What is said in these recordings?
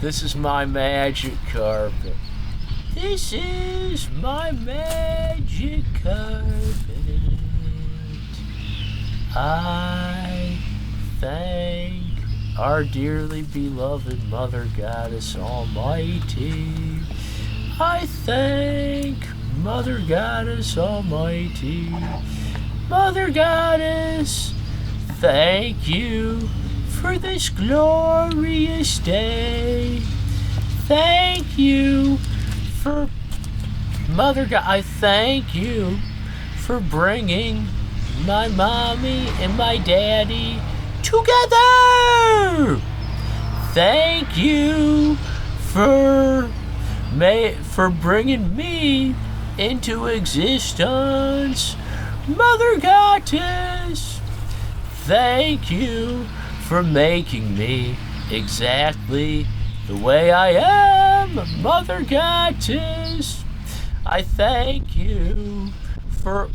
This is my magic carpet. This is my magic carpet. I thank our dearly beloved Mother Goddess Almighty. I thank Mother Goddess Almighty. Mother Goddess, thank you for this glorious day. Thank you for I thank you for bringing my mommy and my daddy together. Thank you for bringing me into existence. Mother Goddess, thank you for making me exactly the way I am. Mother Goddess, I thank you for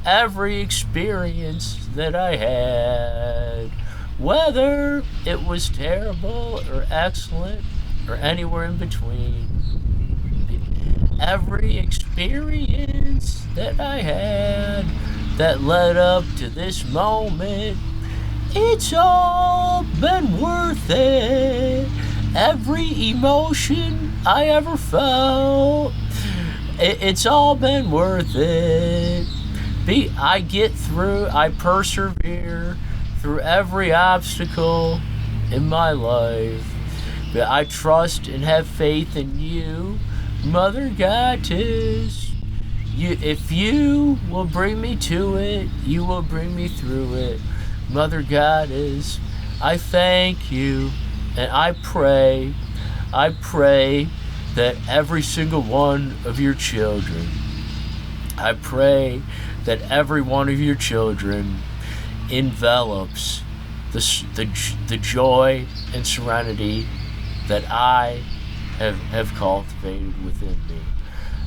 every experience that I had, whether it was terrible or excellent or anywhere in between. Every experience that I had that led up to this moment, it's all been worth it. Every emotion I ever felt, it's all been worth it. I persevere through every obstacle in my life. But I trust and have faith in you, Mother Goddess. If you will bring me to it, you will bring me through it. Mother Goddess, I thank you, and I pray that every single one of your children, I pray that every one of your children envelops the joy and serenity that I have cultivated within me.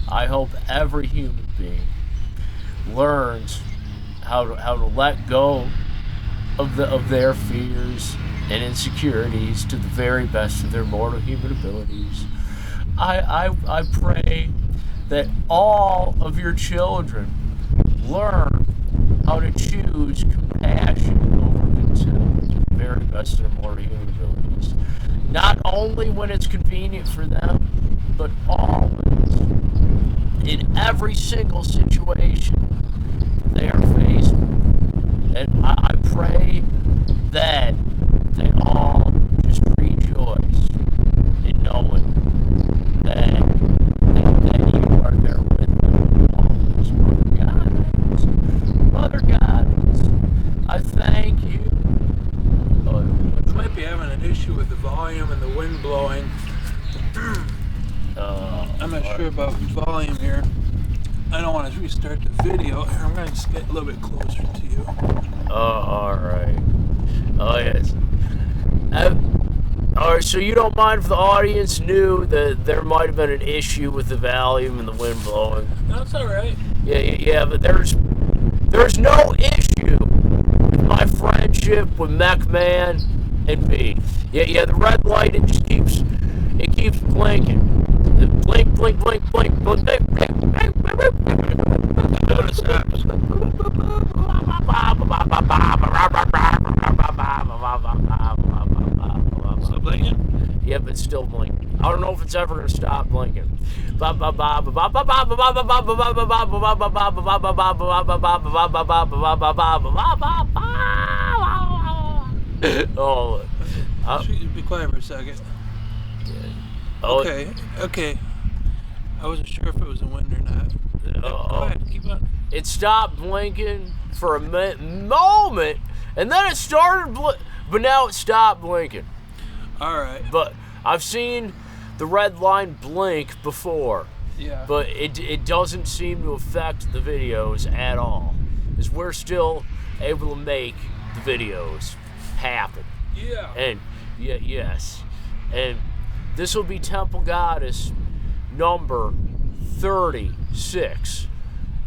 I hope every human being learns how to let go of their fears and insecurities to the very best of their mortal human abilities. I pray that all of your children learn how to choose compassion over contempt to the very best of their mortal human abilities. Not only when it's convenient for them, but always, in every single situation they are faced with. And I pray that they all just rejoice in knowing that you are there with them always. Mother Goddess, I thank you. We might be having an issue with the volume and the wind blowing. I'm not sure about volume here. I don't want to restart the video. I'm going to just get a little bit closer to you. Alright. Oh, yes. Alright, so you don't mind if the audience knew that there might have been an issue with the volume and the wind blowing? That's alright. Yeah, but there's no issue with my friendship with MechMan and me. Yeah, the red light, it keeps blinking. Blink, blink, blink, blink, blink, blink, blink, blink, blink, blink. Stop blinking? Yeah, but it's still blinking. I don't know if it's ever gonna stop blinking. Oh, Be quiet for a second. Okay. I wasn't sure if it was a wind or not. Go ahead, keep on. It stopped blinking for a moment, and then it started but now it stopped blinking. Alright. But I've seen the red line blink before. Yeah. But it doesn't seem to affect the videos at all. Because we're still able to make the videos happen. Yeah. And yes. And this will be Temple Goddess number 36.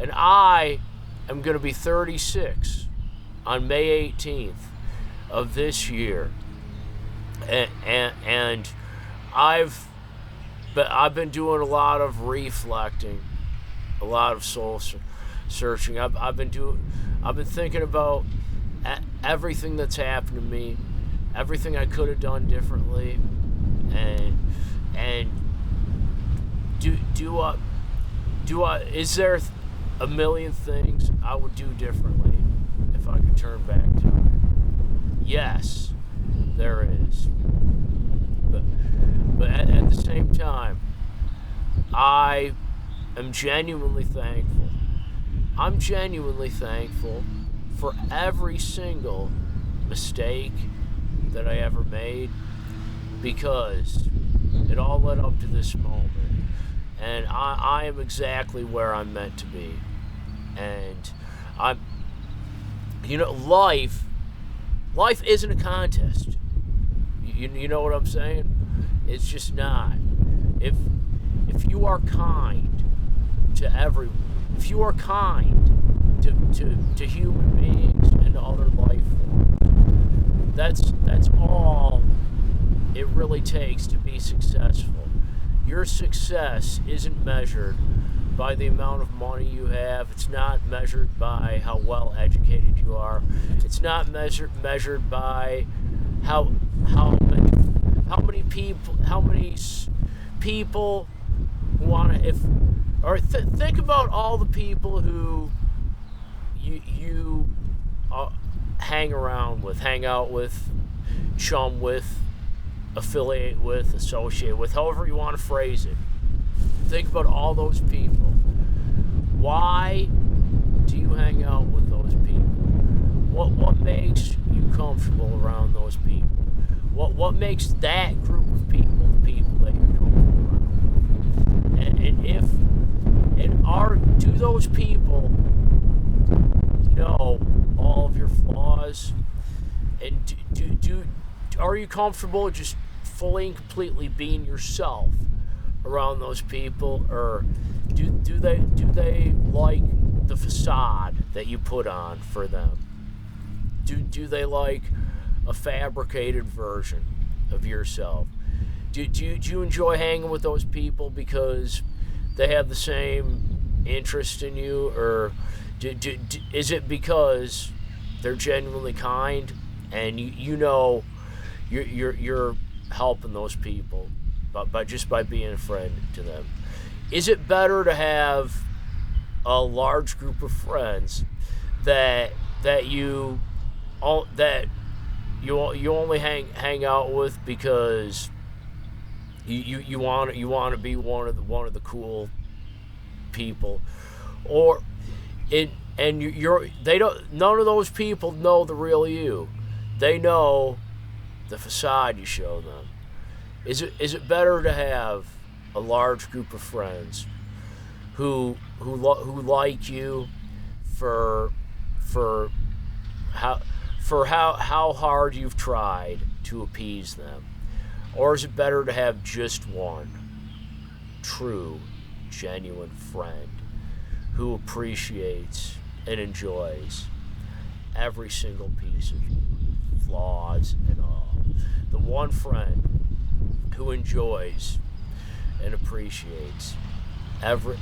And I am going to be 36 on May 18th of this year. and I've been doing a lot of reflecting, a lot of soul searching. I've been thinking about everything that's happened to me, everything I could have done differently, and is there a million things I would do differently if I could turn back time? Yes, there is. But at the same time, I am genuinely thankful. I'm genuinely thankful for every single mistake that I ever made, because it all led up to this moment. And I am exactly where I'm meant to be. And life isn't a contest. You know what I'm saying? It's just not. If you are kind to everyone, if you are kind to human beings and to other life forms, that's all it really takes to be successful. Your success isn't measured by the amount of money you have. It's not measured by how well educated you are. It's not measured by how many people want to think about all the people who you hang out with, chum with, affiliate with, associate with, however you want to phrase it. Think about all those people. Why do you hang out with those people? What makes you comfortable around those people? What makes that group of people the people that you're comfortable around? Do those people know all of your flaws? And are you comfortable just fully and completely being yourself around those people, or do they like the facade that you put on for them? Do they like a fabricated version of yourself? Do you enjoy hanging with those people because they have the same interest in you, or is it because they're genuinely kind and you're helping those people by being a friend to them? Is it better to have a large group of friends that you only hang out with because you want to be one of the cool people, or none of those people know the real you. They know the facade you show them. Is it better to have a large group of friends who like you for how hard you've tried to appease them, or is it better to have just one true, genuine friend who appreciates and enjoys every single piece of you, flaws and all? The one friend who enjoys and appreciates every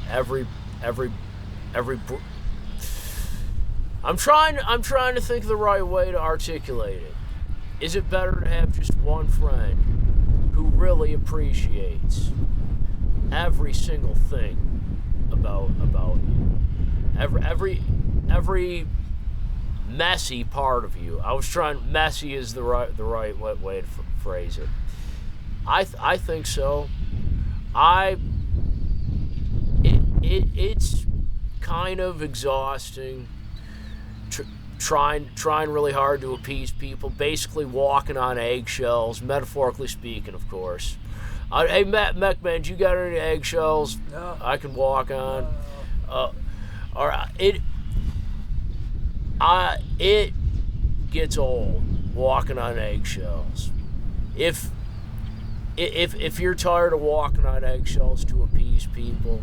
I'm trying to think of the right way to articulate it. Is it better to have just one friend who really appreciates every single thing about you, every messy part of you? Messy is the right way to phrase it. I think so. It's kind of exhausting trying really hard to appease people, basically walking on eggshells, metaphorically speaking, of course. Hey, Mech Man, you got any eggshells No. I can walk on? No. All right. It gets old walking on eggshells. If you're tired of walking on eggshells to appease people,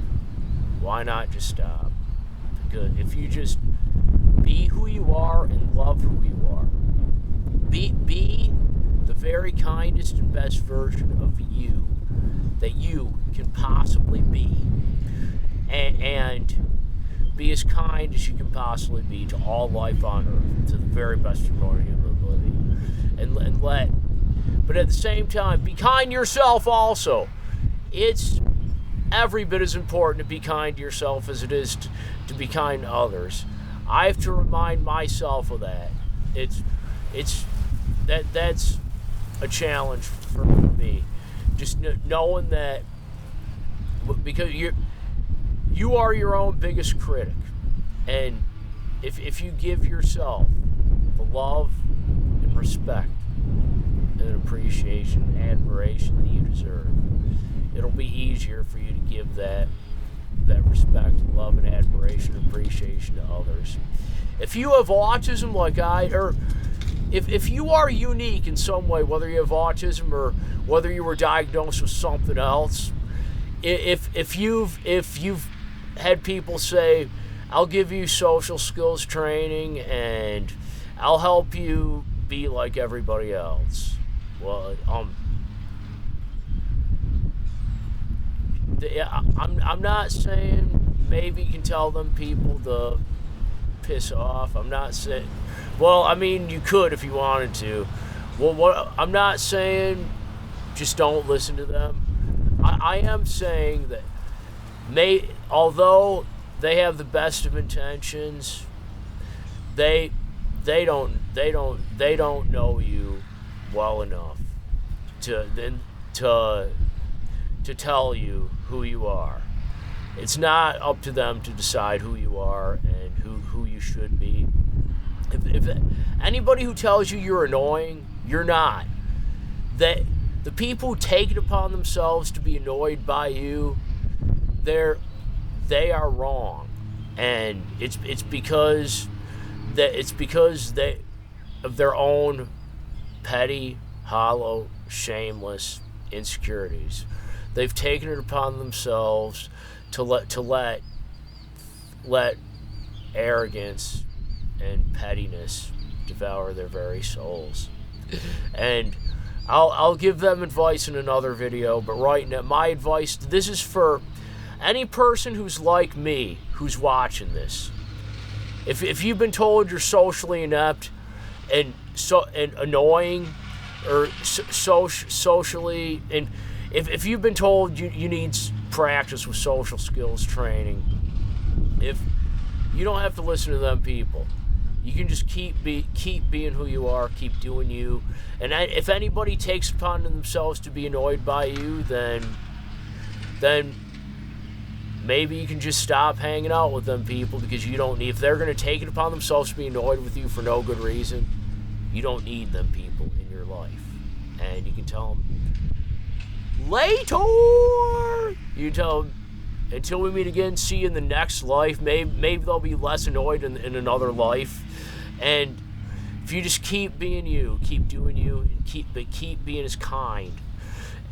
why not just stop? Because if you just be who you are and love who you are, be the very kindest and best version of you that you can possibly be, and be as kind as you can possibly be to all life on Earth, to the very best of your ability, but at the same time, be kind to yourself also. It's every bit as important to be kind to yourself as it is to be kind to others. I have to remind myself of that. That's a challenge for me. Just knowing that, because you are your own biggest critic, and if you give yourself the love and respect and appreciation and admiration that you deserve, it'll be easier for you to give that respect, love, and admiration and appreciation to others. If you have autism like if you are unique in some way, whether you have autism or whether you were diagnosed with something else, if you've had people say, I'll give you social skills training and I'll help you be like everybody else. Well, I'm not saying maybe you can tell them people to piss off. I'm not saying, well, I mean, you could if you wanted to. Well, I'm not saying just don't listen to them. I am saying that although they have the best of intentions, they don't know you well enough to tell you who you are. It's not up to them to decide who you are and who you should be. If anybody who tells you you're annoying, you're not. The people who take it upon themselves to be annoyed by you, they are wrong, and it's because they of their own petty, hollow, shameless insecurities. They've taken it upon themselves to let arrogance and pettiness devour their very souls. And I'll give them advice in another video, but right now my advice, this is for any person who's like me, who's watching this. If you've been told you're socially inept and annoying, or socially, and if you've been told you need practice with social skills training, if you don't have to listen to them people. You can just keep being who you are, keep doing you. And if anybody takes upon themselves to be annoyed by you, then maybe you can just stop hanging out with them people, because you don't need. If they're going to take it upon themselves to be annoyed with you for no good reason, you don't need them people in your life. And you can tell them later. You tell them, until we meet again, see you in the next life. Maybe they'll be less annoyed in another life. And if you just keep being you, keep doing you, and keep being as kind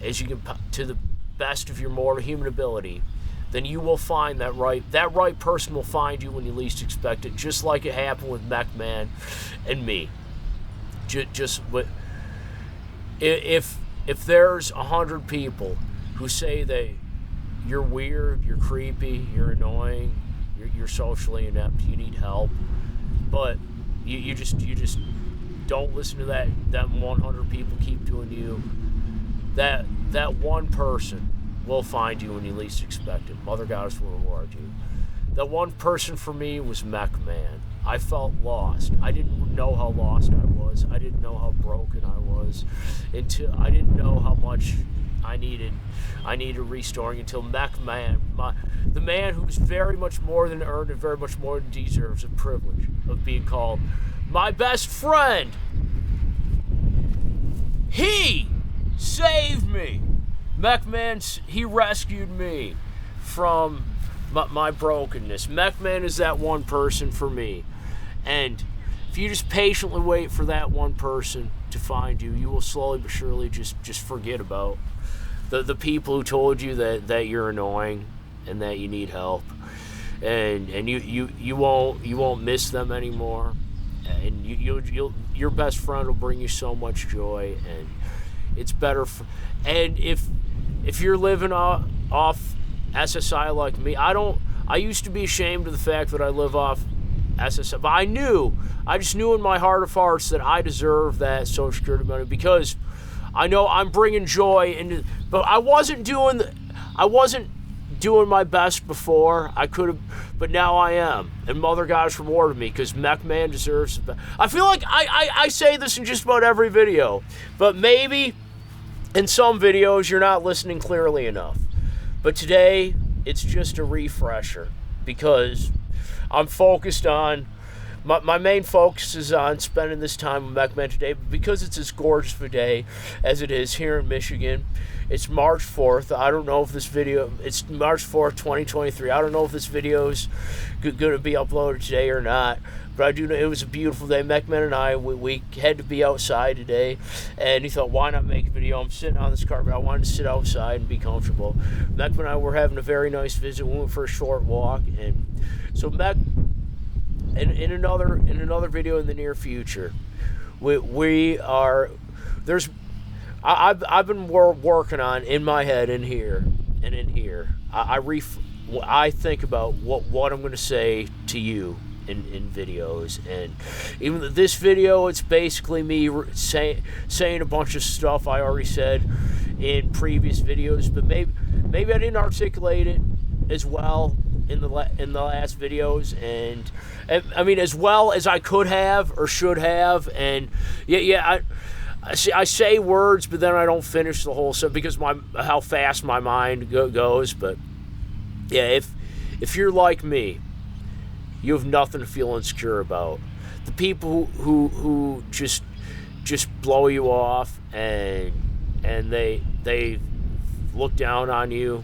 as you can to the best of your mortal human ability, then you will find that right person will find you when you least expect it, just like it happened with McMahon and me. If there's 100 people who say that you're weird, you're creepy, you're annoying, you're socially inept, you need help, but you just don't listen to that 100 people keep doing you, that one person will find you when you least expect it. Mother Goddess will reward you. That one person for me was McMahon. I felt lost. I didn't know how lost I was. I didn't know how broken I was. I didn't know how much I needed restoring until McMahon, the man who's very much more than earned and very much more than deserves the privilege of being called my best friend. He saved me. McMahon, he rescued me from my brokenness. McMahon is that one person for me. And if you just patiently wait for that one person to find you, you will slowly but surely just forget about the people who told you that you're annoying and that you need help. And you won't miss them anymore. And your best friend will bring you so much joy, and it's better. And if you're living off SSI like me, I used to be ashamed of the fact that I live off SSI, but I just knew in my heart of hearts that I deserve that Social Security money, because I know I'm bringing joy into. But I wasn't doing my best before. I could have, but now I am, and Mother Goddess rewarded me, because MechMan deserves the best. I feel like I say this in just about every video, but maybe in some videos you're not listening clearly enough. But today it's just a refresher, because I'm focused on. My main focus is on spending this time with MechMan today, because it's as gorgeous of a day as it is here in Michigan. It's March 4th. I don't know if this video... It's March 4th, 2023. I don't know if this video is going to be uploaded today or not, but I do know it was a beautiful day. MechMan and I, we had to be outside today, and he thought, why not make a video? I'm sitting on this carpet. I wanted to sit outside and be comfortable. MechMan and I were having a very nice visit. We went for a short walk, and so in another video in the near future, I've been working on in my head in here and in here. I think about what I'm going to say to you in videos, and even this video, it's basically me saying a bunch of stuff I already said in previous videos, but maybe I didn't articulate it as well in the last videos, and I mean as well as I could have or should have, and I say words, but then I don't finish the whole stuff because how fast my mind goes. But yeah, if you're like me, you have nothing to feel insecure about. The people who just blow you off and they look down on you.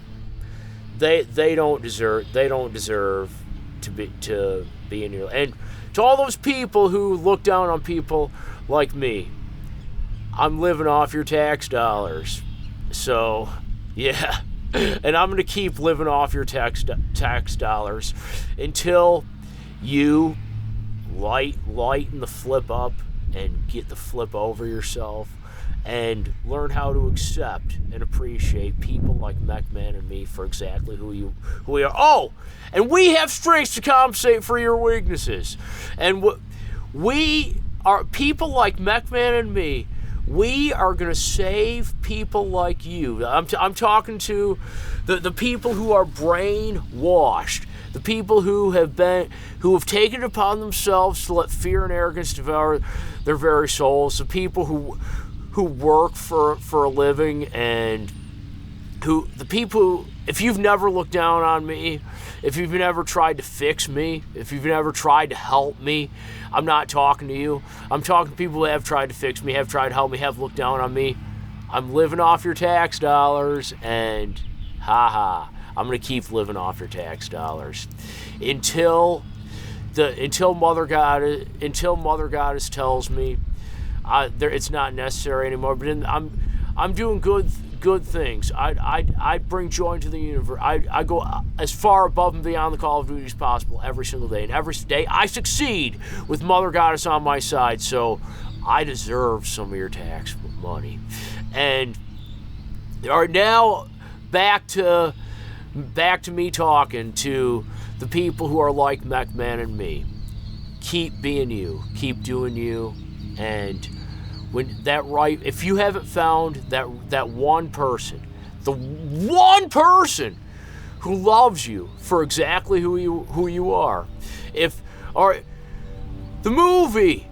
They don't deserve to be in your. And to all those people who look down on people like me, I'm living off your tax dollars. So yeah, and I'm gonna keep living off your tax dollars until you lighten the flip up and get the flip over yourself, and learn how to accept and appreciate people like MechMan and me for exactly who we are. Oh, and we have strengths to compensate for your weaknesses. And we are people like MechMan and me. We are going to save people like you. I'm talking to the people who are brainwashed, the people who have taken it upon themselves to let fear and arrogance devour their very souls, the people who work for a living, and the people who, if you've never looked down on me, if you've never tried to fix me, if you've never tried to help me, I'm not talking to you. I'm talking to people who have tried to fix me, have tried to help me, have looked down on me. I'm living off your tax dollars, and I'm going to keep living off your tax dollars until Mother Goddess tells me it's not necessary anymore. But I'm doing good things. I bring joy into the universe. I go as far above and beyond the Call of Duty as possible every single day, and every day I succeed with Mother Goddess on my side. So I deserve some of your tax money. And all right, now back to me talking to the people who are like MechMan and me. Keep being you. Keep doing you. And if you haven't found that one person, the one person who loves you for exactly who you are, the movie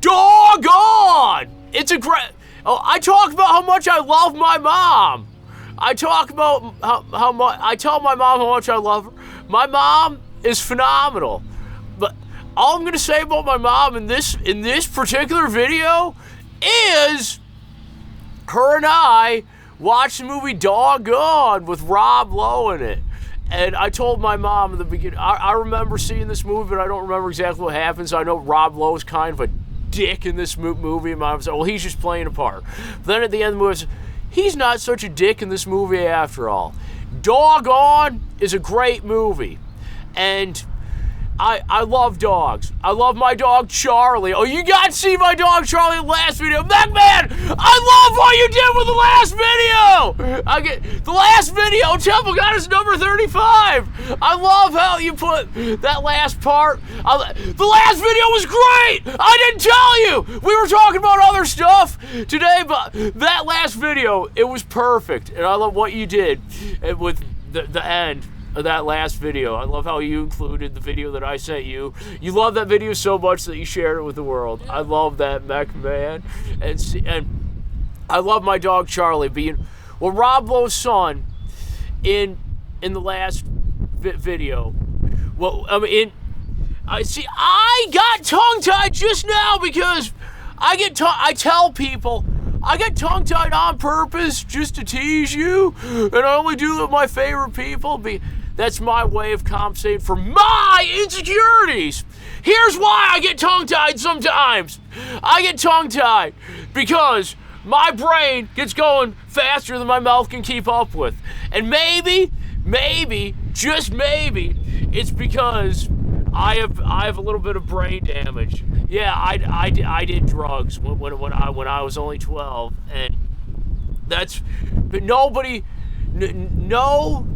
Doggone! It's a great. I talk about how much I love my mom. I talk about how much I tell my mom how much I love her. My mom is phenomenal. But all I'm gonna say about my mom in this particular video is her and I watched the movie Doggone with Rob Lowe in it. And I told my mom in the beginning, I remember seeing this movie, but I don't remember exactly what happens. I know Rob Lowe's kind of a dick in this movie. And Mom said, well, he's just playing a part. But then at the end of the movie, I said, he's not such a dick in this movie after all. Doggone is a great movie. And I love dogs. I love my dog Charlie. Oh, you got to see my dog Charlie in the last video. MacMan, I love what you did with the last video. The last video, Temple got us number 35. I love how you put that last part. The last video was great. I didn't tell you. We were talking about other stuff today, but that last video, it was perfect. And I love what you did with the end of that last video. I love how you included the video that I sent you. You love that video so much that you shared it with the world. I love that, MacMan. And I love my dog Charlie being, well, Rob Lowe's son in the last video. Well, I mean, I got tongue-tied just now because I tell people I get tongue-tied on purpose just to tease you, and I only do it with my favorite people. That's my way of compensating for my insecurities. Here's why I get tongue-tied sometimes. I get tongue-tied because my brain gets going faster than my mouth can keep up with. And maybe, just maybe, it's because I have a little bit of brain damage. Yeah, I did drugs when I was only 12, and but nobody, no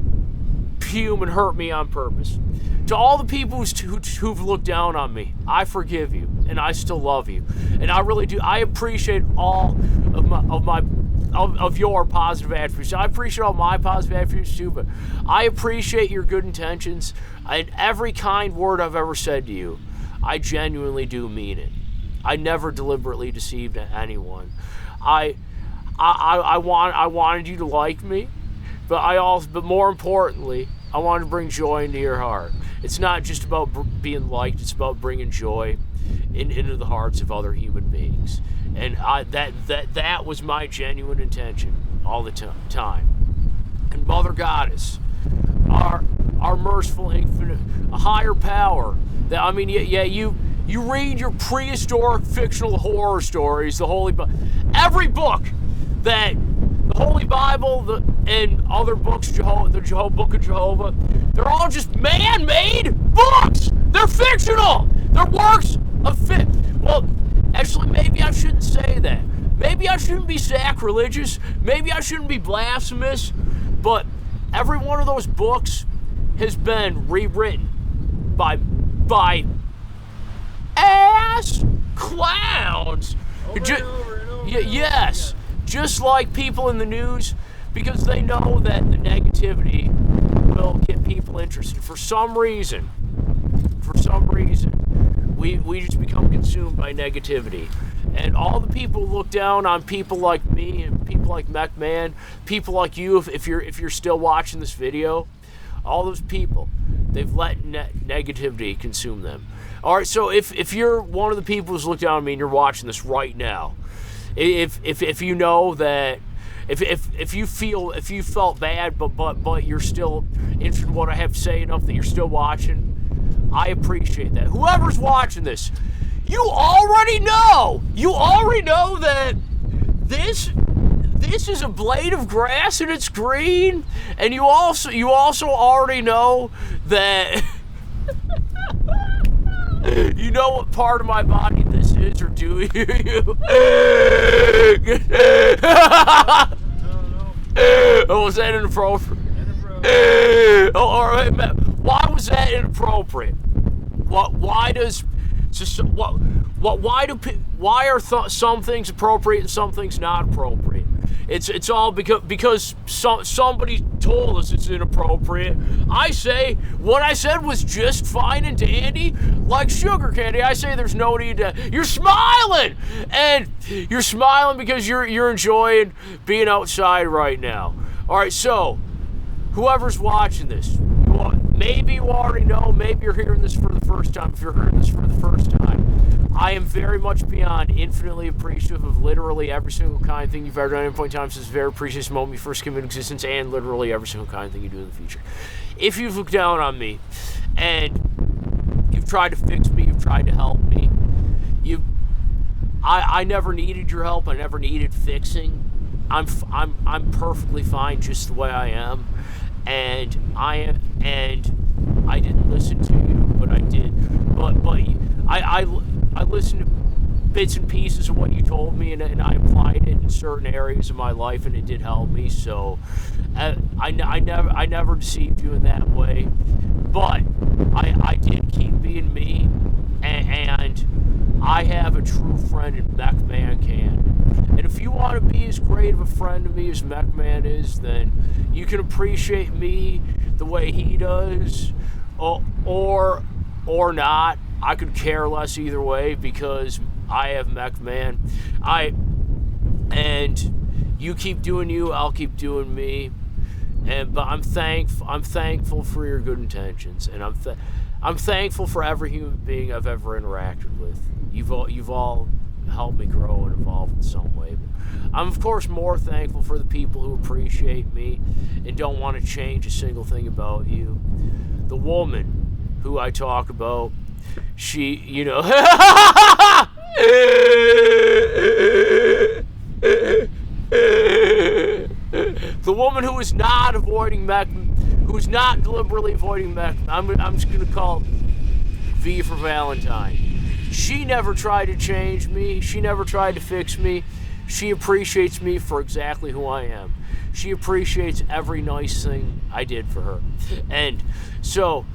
human hurt me on purpose. To all the people who've looked down on me, I forgive you, and I still love you, and I really do. I appreciate all of your positive attributes. I appreciate all my positive attributes too, but I appreciate your good intentions and every kind word I've ever said to you. I genuinely do mean it. I never deliberately deceived anyone. I wanted you to like me, but more importantly, I wanted to bring joy into your heart. It's not just about being liked, it's about bringing joy into the hearts of other human beings. And that was my genuine intention all the time. And Mother Goddess, our merciful infinite, a higher power, that, I mean, yeah, you read your prehistoric fictional horror stories, the Holy Bible, every book that the Holy Bible and other books, the Book of Jehovah, they're all just man-made books. They're fictional. They're works of well, actually, maybe I shouldn't say that. Maybe I shouldn't be sacrilegious. Maybe I shouldn't be blasphemous. But every one of those books has been rewritten by ass clowns. Yes, just like people in the news, because they know that the negativity will get people interested. For some reason, we just become consumed by negativity. And all the people who look down on people like me and people like MacMan, people like you, if you're still watching this video, all those people, they've let negativity consume them. All right, so if you're one of the people who's looked down on me and you're watching this right now, if you know that, if you felt bad, but you're still interested in what I have to say enough that you're still watching, I appreciate that. Whoever's watching this, you already know that this is a blade of grass and it's green, and you also already know that you know what part of my body this is, or do you? Oh, was that inappropriate? Oh, all right, man. Why was that inappropriate? Why are some things appropriate and some things not appropriate? It's all because somebody told us it's inappropriate. I say what I said was just fine and dandy, like sugar candy. I say there's no need to. You're smiling, and you're smiling because you're enjoying being outside right now. All right, so whoever's watching this, maybe you already know, maybe you're hearing this for the first time. If you're hearing this for the first time, I am very much beyond infinitely appreciative of literally every single kind thing you've ever done at any point in time since the very precious moment you first came into existence, and literally every single kind thing you do in the future. If you've looked down on me and you've tried to fix me, you've tried to help me, I never needed your help. I never needed fixing. I'm perfectly fine just the way I am, and I didn't listen to you, but I did. But I listened to bits and pieces of what you told me, and I applied it in certain areas of my life, and it did help me. So I never deceived you in that way, but I did keep being me, and I have a true friend in MechMan Cannon. And if you want to be as great of a friend to me as MechMan is, then you can appreciate me the way he does, or not. I could care less either way, because I have MechMan. And you keep doing you, I'll keep doing me. But I'm thankful for your good intentions, and I'm thankful for every human being I've ever interacted with. You've all helped me grow and evolve in some way. But I'm of course more thankful for the people who appreciate me and don't want to change a single thing about you. The woman who I talk about, she, you know, the woman who is not avoiding who's not deliberately avoiding I'm just gonna call V for Valentine. She never tried to change me. She never tried to fix me. She appreciates me for exactly who I am. She appreciates every nice thing I did for her. And so,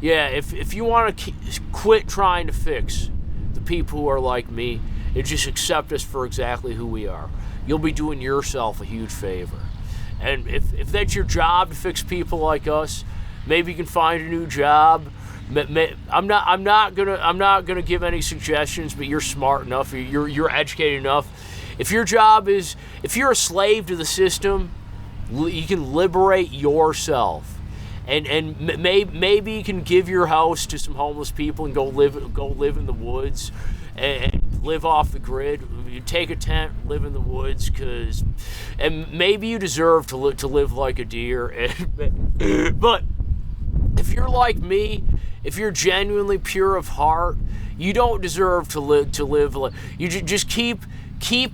yeah, if you want to quit trying to fix the people who are like me and just accept us for exactly who we are, you'll be doing yourself a huge favor. And if that's your job to fix people like us, maybe you can find a new job. I'm not gonna give any suggestions, but you're smart enough, you're educated enough. If your job is, if you're a slave to the system, you can liberate yourself. And maybe you can give your house to some homeless people and go live in the woods and live off the grid. You take a tent, live in the woods, and maybe you deserve to live like a deer. But if you're like me, if you're genuinely pure of heart, you don't deserve to live. You just keep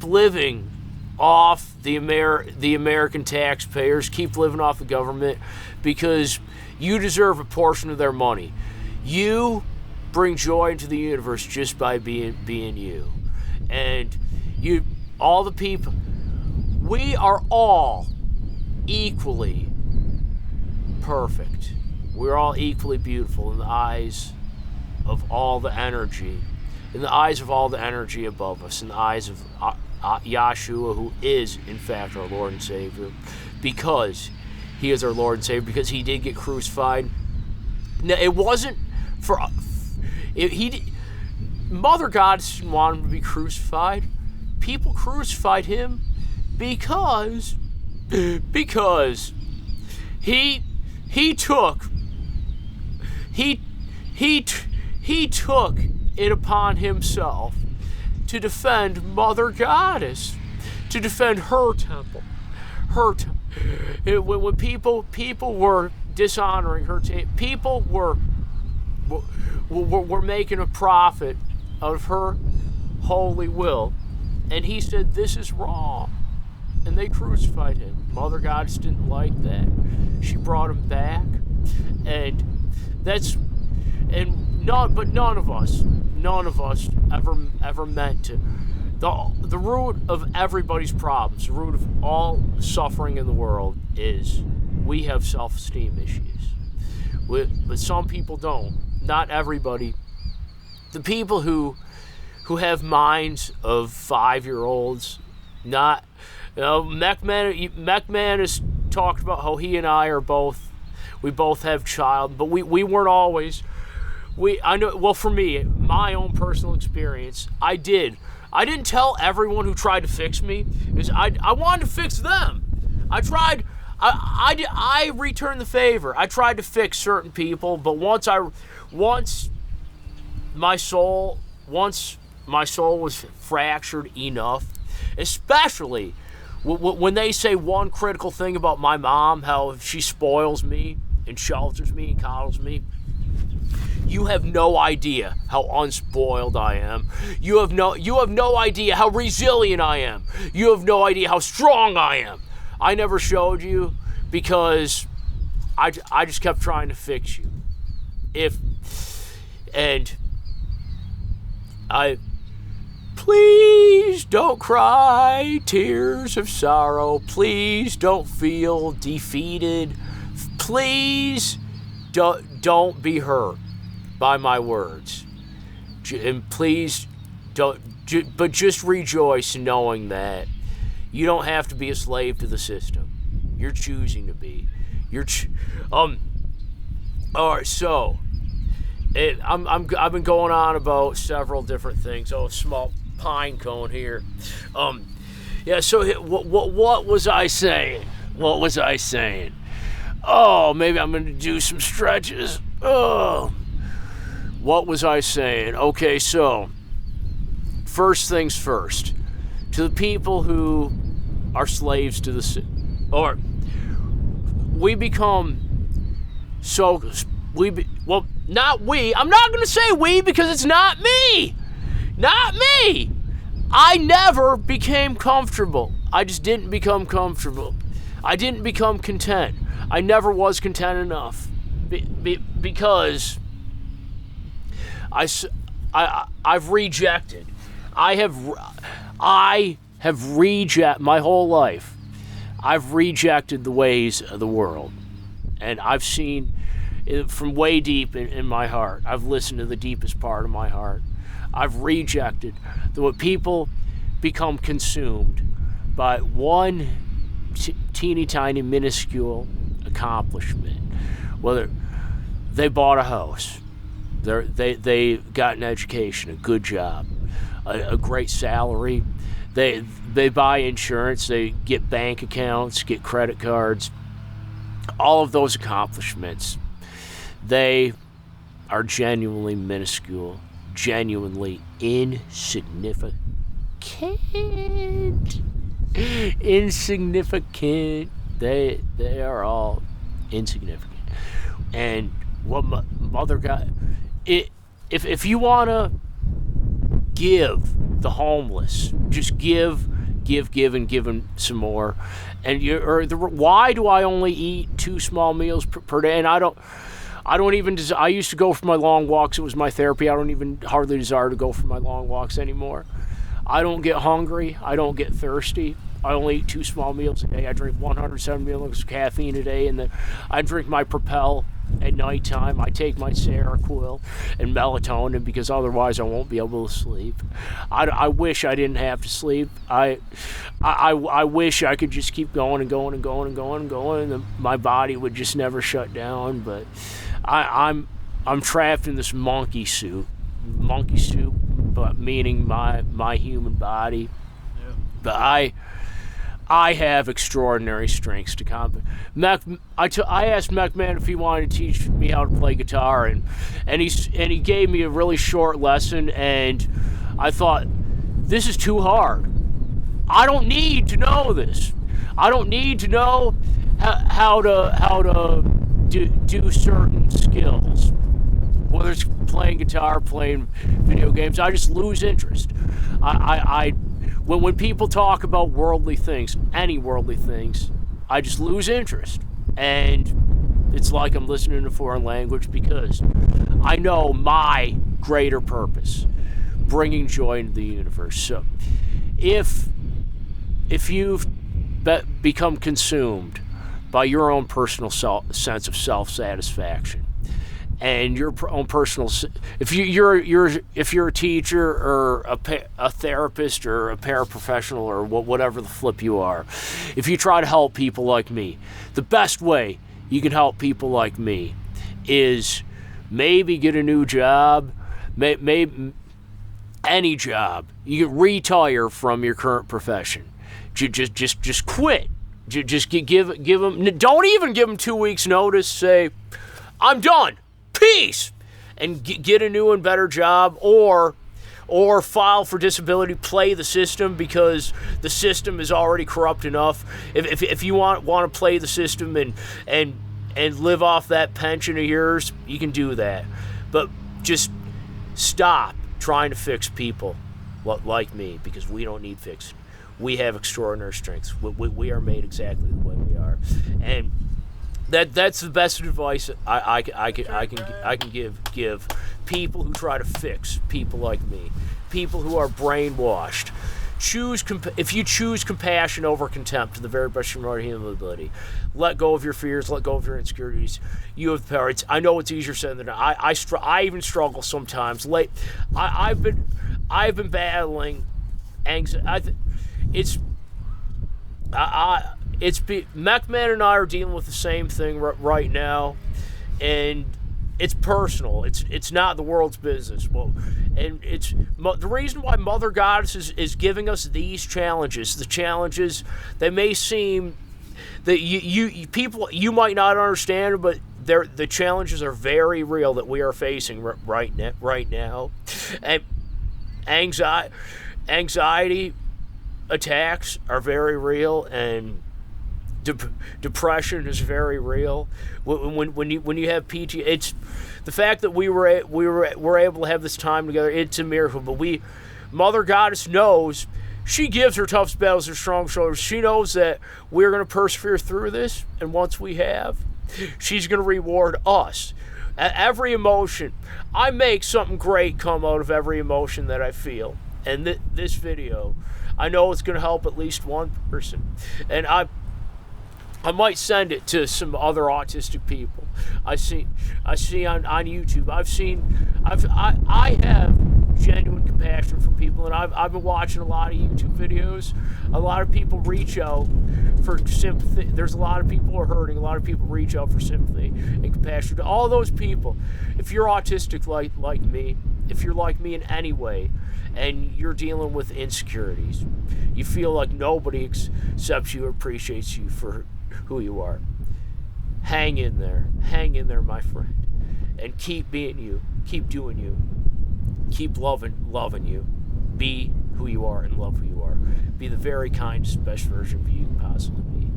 living off the American taxpayers. Keep living off the government, because you deserve a portion of their money. You bring joy into the universe just by being you. And all the people, we are all equally perfect. We're all equally beautiful in the eyes of all the energy, above us, in the eyes of Yahshua, who is in fact our Lord and Savior, because he is our Lord and Savior, because he did get crucified. Now, it wasn't for Mother God didn't want him to be crucified. People crucified him because he took it upon himself to defend Mother Goddess, to defend her temple. When people were dishonoring her, people were making a profit out of her holy will, and he said, "This is wrong," and they crucified him. Mother Goddess didn't like that. She brought him back, but none of us ever meant to. The root of everybody's problems, the root of all suffering in the world, is we have self-esteem issues. But some people don't. Not everybody. The people who have minds of 5-year-olds, not, MechMan has talked about how he and I we both have child, but we weren't always. I know. Well, for me, my own personal experience, I didn't tell everyone who tried to fix me, because I wanted to fix them. I tried. I returned the favor. I tried to fix certain people, but once my soul was fractured enough, especially when they say one critical thing about my mom, how she spoils me and shelters me and coddles me. You have no idea how unspoiled I am. You have no idea how resilient I am. You have no idea how strong I am. I never showed you because I just kept trying to fix you. Please don't cry tears of sorrow. Please don't feel defeated. Please don't be hurt by my words. And please don't, but just rejoice in knowing that you don't have to be a slave to the system. You're choosing to be. All right, so I've been going on about several different things. Oh, small pine cone here. Yeah. So what was I saying? What was I saying? Oh, maybe I'm gonna do some stretches. Oh, what was I saying? Okay, so first things first. To the people who are slaves to the, or we become so well, not we. I'm not gonna say we because it's not me. Not me. I never became comfortable. I just didn't become comfortable. I didn't become content. I never was content enough because I've rejected. I have rejected my whole life. I've rejected the ways of the world, and I've seen it from way deep in my heart. I've listened to the deepest part of my heart. I've rejected what people become consumed by one teeny tiny minuscule accomplishment. Whether they bought a house, they got an education, a good job, a great salary, they buy insurance, they get bank accounts, get credit cards, all of those accomplishments, they are genuinely minuscule, genuinely insignificant. Insignificant. They are all insignificant. And what mother got, if you want to give the homeless, just give and give them some more. And why do I only eat 2 small meals per day? And I used to go for my long walks. It was my therapy. I don't even hardly desire to go for my long walks anymore. I don't get hungry. I don't get thirsty. I only eat 2 small meals a day. I drink 107 milligrams of caffeine a day, and then I drink my Propel at nighttime. I take my Seroquel and melatonin because otherwise I won't be able to sleep. I wish I didn't have to sleep. I wish I could just keep going and going and going and going and going, and my body would just never shut down. But I'm trapped in this monkey suit, but meaning my human body. Yeah. But I have extraordinary strengths to combat. I asked McMahon if he wanted to teach me how to play guitar, and he gave me a really short lesson, and I thought, this is too hard. I don't need to know this. I don't need to know how to do certain skills. Whether it's playing guitar, playing video games, I just lose interest. When people talk about worldly things, any worldly things, I just lose interest. And it's like I'm listening to a foreign language because I know my greater purpose, bringing joy into the universe. So if you've become consumed by your own personal sense of self-satisfaction, and your own personal, if you're a teacher or a therapist or a paraprofessional or whatever the flip you are, if you try to help people like me, the best way you can help people like me is maybe get a new job, maybe any job. You can retire from your current profession. Just quit. Just give them. Don't even give them 2 weeks notice. Say, I'm done. Peace, and get a new and better job, or file for disability, play the system because the system is already corrupt enough. If you want to play the system and live off that pension of yours, you can do that. But just stop trying to fix people like me, because we don't need fixing. We have extraordinary strengths. We are made exactly the way we are. And That's the best advice I can give people who try to fix people like me, people who are brainwashed. If you choose compassion over contempt to the very best of your human ability, let go of your fears, let go of your insecurities. You have the power. I know it's easier said than done. I even struggle sometimes. I've been battling anxiety. Mechman and I are dealing with the same thing right now, and it's personal. It's not the world's business. And it's the reason why Mother Goddess is giving us these challenges. The challenges, they may seem that you might not understand, but the challenges are very real that we are facing right now, and anxiety attacks are very real, and depression is very real. When you have PT, it's the fact that we were able to have this time together. It's a miracle. But Mother Goddess knows. She gives her toughest battles her strong shoulders. She knows that we're going to persevere through this, and once we have, she's going to reward us. Every emotion, I make something great come out of every emotion that I feel. And this video, I know it's going to help at least one person. And I might send it to some other autistic people. I see on YouTube. I have genuine compassion for people, and I've been watching a lot of YouTube videos. A lot of people reach out for sympathy. There's a lot of people who are hurting. A lot of people reach out for sympathy and compassion. To all those people, if you're autistic like me, if you're like me in any way, and you're dealing with insecurities, you feel like nobody accepts you or appreciates you for who you are, hang in there, my friend, and keep being you, keep doing you, keep loving you, be who you are and love who you are, be the very kindest, best version of you you can possibly be,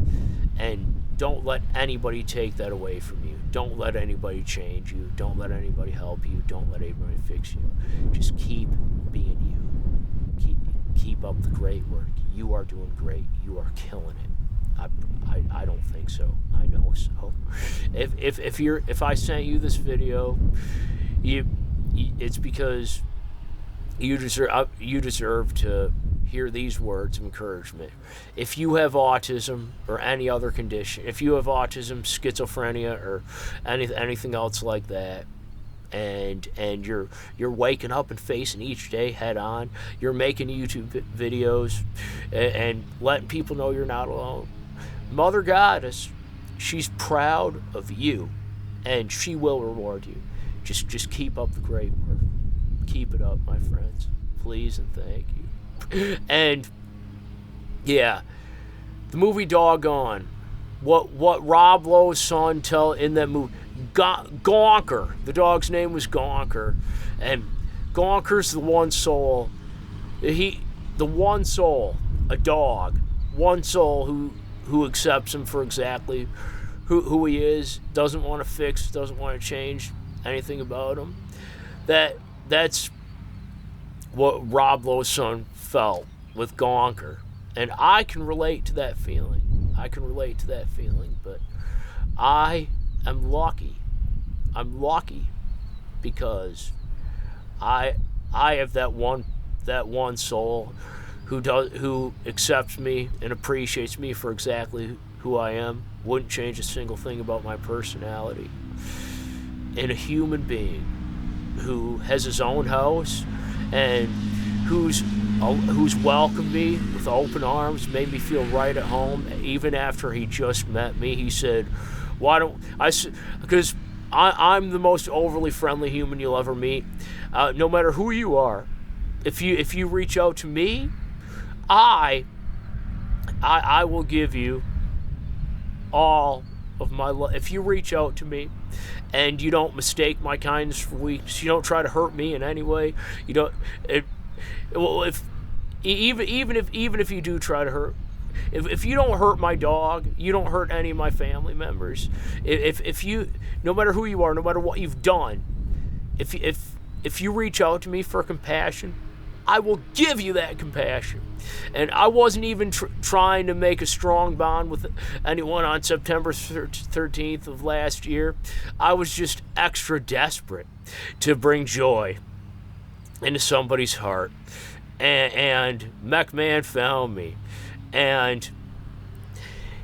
and don't let anybody take that away from you. Don't let anybody change you. Don't let anybody help you. Don't let anybody fix you. Just keep being you. Keep up the great work. You are doing great. You are killing it. I don't think so. I know so. If I sent you this video, it's because you deserve to hear these words of encouragement. If you have autism or any other condition, if you have autism, schizophrenia, or anything else like that, and you're waking up and facing each day head on, you're making YouTube videos and letting people know you're not alone, Mother Goddess, she's proud of you, and she will reward you. Just keep up the great work. Keep it up, my friends. Please and thank you. And yeah, the movie Doggone. What Rob Lowe's son tell in that movie, Gonker. The dog's name was Gonker, and Gonker's the one soul. The one soul, a dog, one soul who accepts him for exactly who he is, doesn't want to fix, doesn't want to change anything about him. That's what Rob Lowe's son felt with Gonker, and I can relate to that feeling. But I am lucky. I'm lucky because I have that one soul who accepts me and appreciates me for exactly who I am, wouldn't change a single thing about my personality. And a human being who has his own house and who's welcomed me with open arms, made me feel right at home. Even after he just met me, he said, "Why don't I?" Because I'm the most overly friendly human you'll ever meet. No matter who you are, if you reach out to me, I will give you all of my love. If you reach out to me and you don't mistake my kindness for weakness, you don't try to hurt me in any way, you don't. Even if you do try to hurt, if you don't hurt my dog, you don't hurt any of my family members. If you, no matter who you are, no matter what you've done, if you reach out to me for compassion, I will give you that compassion. And I wasn't even trying to make a strong bond with anyone on September 13th of last year. I was just extra desperate to bring joy into somebody's heart. And McMahon found me. And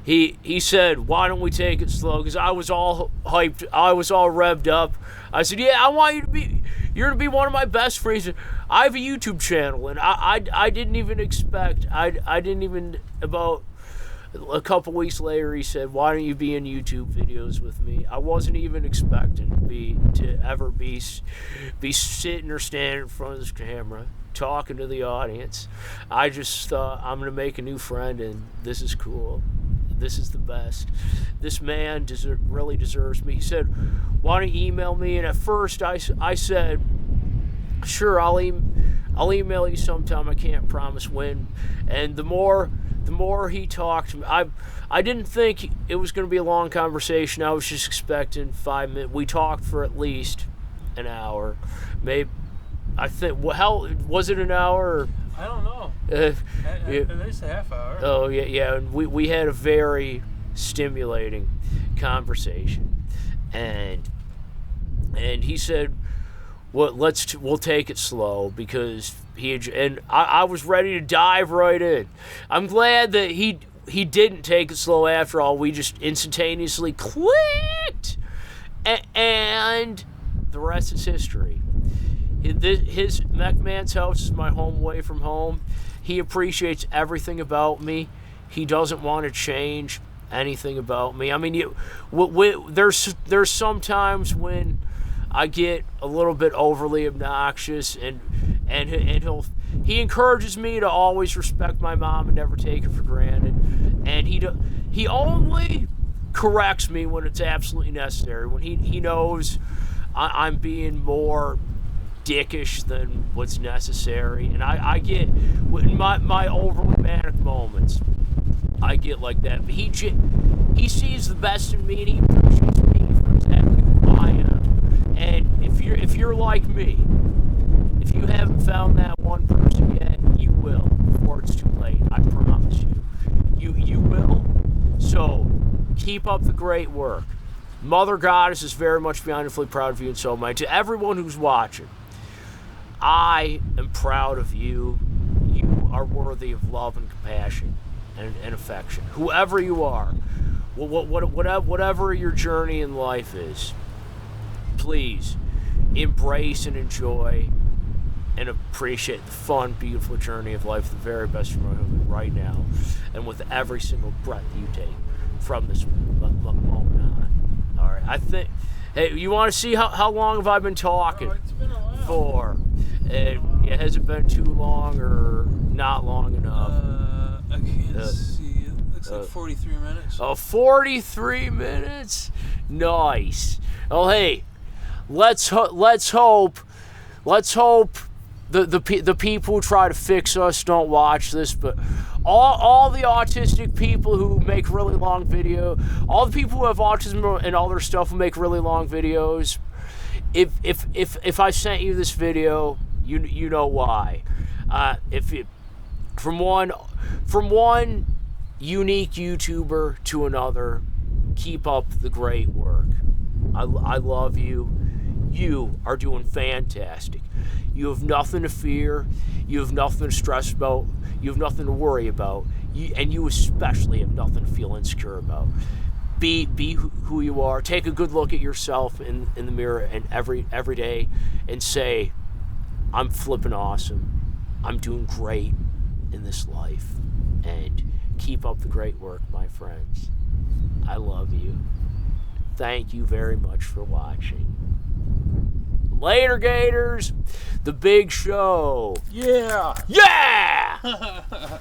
he said, why don't we take it slow? Because I was all hyped. I was all revved up. I said, yeah, I want you're to be one of my best friends. I have a YouTube channel, and I didn't even expect, I didn't even, about a couple weeks later, he said, why don't you be in YouTube videos with me? I wasn't even expecting to ever be sitting or standing in front of this camera talking to the audience. I just thought, I'm going to make a new friend, and this is cool. This is the best. This man really deserves me. He said, why don't you email me? And at first I said, sure, I'll email you sometime. I can't promise when. And the more he talked to me, I didn't think it was going to be a long conversation. I was just expecting 5 minutes. We talked for at least an hour. Maybe, I think, how was it, an hour? Or, I don't know. At least a half hour. Oh, yeah. And we had a very stimulating conversation. And he said, well, we'll take it slow, because I was ready to dive right in. I'm glad that he didn't take it slow after all. We just instantaneously clicked. And the rest is history. His McMahon's house is my home away from home. He appreciates everything about me. He doesn't want to change anything about me. I mean, there's some times when I get a little bit overly obnoxious, and he encourages me to always respect my mom and never take her for granted. And he only corrects me when it's absolutely necessary. When he knows I'm being more dickish than what's necessary, and I get in my overly manic moments, I get like that. But he sees the best in me, and he appreciates me for exactly who I am. And if you're like me, if you haven't found that one person yet, you will before it's too late. I promise you. You will. So keep up the great work. Mother Goddess is very much beyond fully proud of you, and so am I. To everyone who's watching, I am proud of you. You are worthy of love and compassion and affection. Whoever you are, whatever your journey in life is, please embrace and enjoy and appreciate the fun, beautiful journey of life, the very best from right now, and with every single breath you take from this moment on. All right, I think. Hey, you want to see how long have I been talking? It's been a while. For? Has it been too long or not long enough? I can't see. It looks like 43 minutes. 43 minutes? Nice. Oh, hey, let's hope the people who try to fix us don't watch this, but all the autistic people who make really long video, all the people who have autism and all their stuff who make really long videos, if I sent you this video, you know why. From one unique YouTuber to another, keep up the great work. I love you. You are doing fantastic. You have nothing to fear. You have nothing to stress about. You have nothing to worry about. And you especially have nothing to feel insecure about. Be who you are. Take a good look at yourself in the mirror and every day and say, I'm flipping awesome. I'm doing great in this life. And keep up the great work, my friends. I love you. Thank you very much for watching. Later, Gators. The big show. Yeah. Yeah!